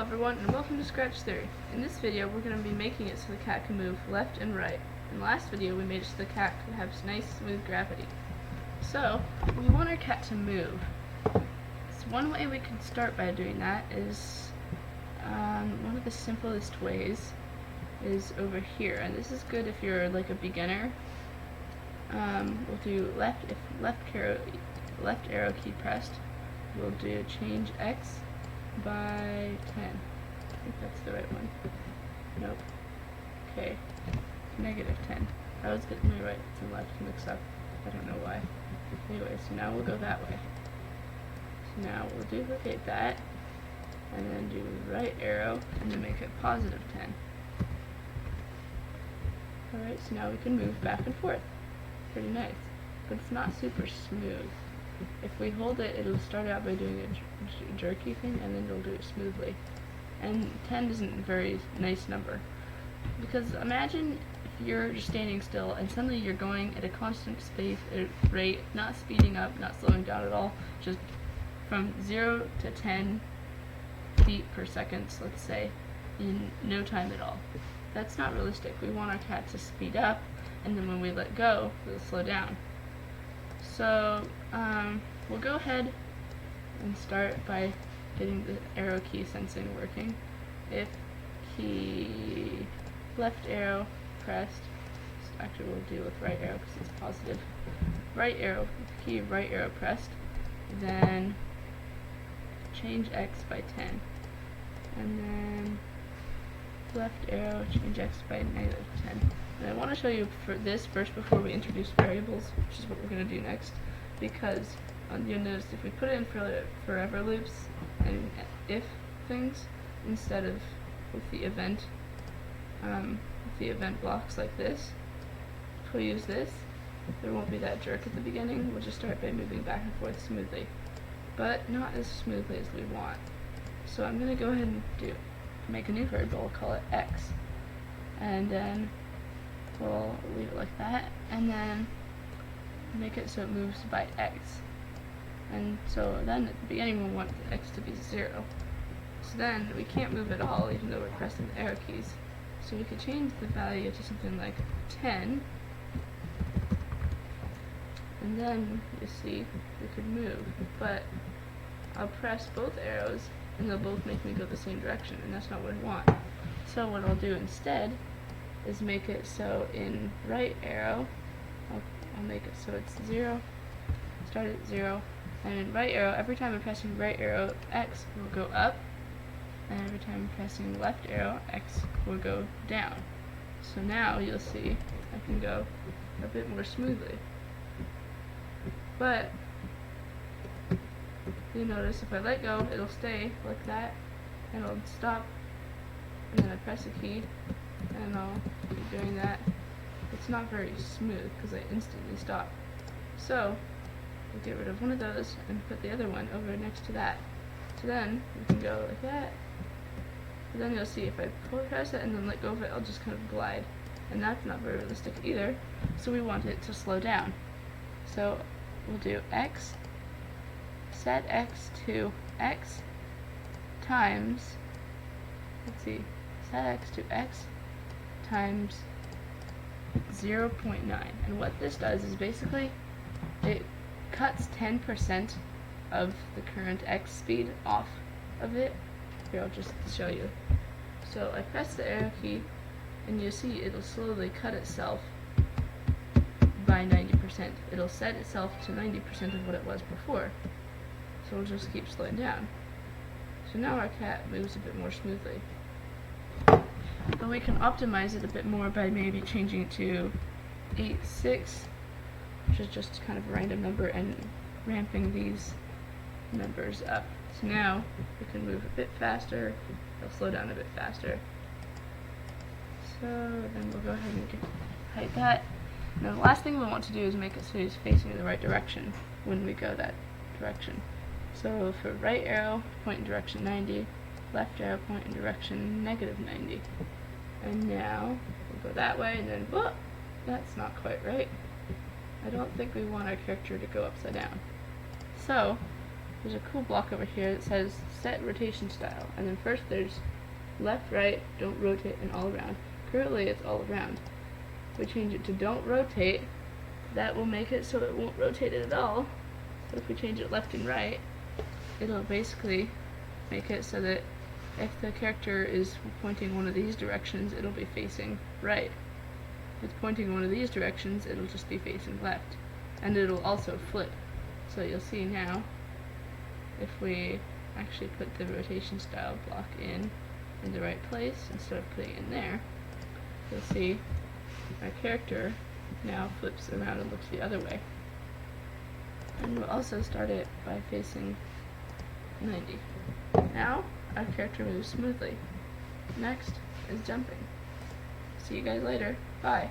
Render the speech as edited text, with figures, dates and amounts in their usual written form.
everyone, and welcome to Scratch Theory. In this video we're going to be making it so the cat can move left and right. In the last video we made it so the cat could have nice smooth gravity. So, we want our cat to move. So one way we can start by doing that is, one of the simplest ways is over here, and this is good if you're like a beginner. We'll do left arrow key pressed. We'll do change X by 10. I think that's the right one. Nope. Okay. Negative 10. I was getting my right and left mixed up. I don't know why. Anyway, so now we'll go that way. So now we'll duplicate that, and then do right arrow, and then make it positive 10. Alright, so now we can move back and forth. Pretty nice. But it's not super smooth. If we hold it, it'll start out by doing a jerky thing, and then it'll do it smoothly. And 10 isn't a very nice number. Because imagine if you're just standing still, and suddenly you're going at a constant rate, not speeding up, not slowing down at all, just from 0 to 10 feet per second, let's say, in no time at all. That's not realistic. We want our cat to speed up, and then when we let go, it'll slow down. So, we'll go ahead and start by getting the arrow key sensing working. If key left arrow pressed, actually we'll deal with right arrow because it's positive. Right arrow, key right arrow pressed, then change X by 10. And then left arrow, change X by negative 10. And I want to show you for this first before we introduce variables, which is what we're going to do next, because you'll notice if we put it in forever loops and if things instead of with the event blocks like this, if we use this, there won't be that jerk at the beginning. We'll just start by moving back and forth smoothly, but not as smoothly as we want. So I'm going to go ahead and make a new variable. We'll call it X, and then we'll leave it like that, and then make it so it moves by X. And so then at the beginning we want X to be 0. So then we can't move at all even though we're pressing the arrow keys. So we could change the value to something like 10, and then you see we could move, but I'll press both arrows and they'll both make me go the same direction, and that's not what I want. So what I'll do instead is make it so in right arrow, I'll make it so it's 0, start at 0, and in right arrow, every time I'm pressing right arrow, X will go up, and every time I'm pressing left arrow, X will go down. So now you'll see I can go a bit more smoothly. But you notice if I let go, it'll stay like that, and it'll stop, and then I press a key, and I'll keep doing that. It's not very smooth because I instantly stop. So we'll get rid of one of those and put the other one over next to that. So then we can go like that. But then you'll see if I press it and then let go of it, I'll just kind of glide. And that's not very realistic either. So we want it to slow down. So we'll do X, set X to X times, let's see, set X to X times 0.9. And what this does is basically it cuts 10% of the current X speed off of it. Here, I'll just show you. So I press the arrow key, and you see it'll slowly cut itself by 90%. It'll set itself to 90% of what it was before. So it'll just keep slowing down. So now our cat moves a bit more smoothly. But we can optimize it a bit more by maybe changing it to 8.6, which is just kind of a random number, and ramping these numbers up. So now we can move a bit faster, it'll slow down a bit faster. So then we'll go ahead and hide that. Now the last thing we want to do is make it so it's facing in the right direction when we go that direction. So for right arrow, point in direction 90, left arrow, point in direction negative 90. And now we'll go that way, and then, whoop, that's not quite right. I don't think we want our character to go upside down. So there's a cool block over here that says set rotation style, and then first there's left, right, don't rotate, and all around. Currently it's all around. If we change it to don't rotate, that will make it so it won't rotate it at all. But if we change it left and right, it'll basically make it so that if the character is pointing one of these directions, it'll be facing right. If it's pointing one of these directions, it'll just be facing left. And it'll also flip. So you'll see now, if we actually put the rotation style block in the right place instead of putting it in there, you'll see our character now flips around and looks the other way. And we'll also start it by facing 90. Now our character moves smoothly. Next is jumping. See you guys later. Bye.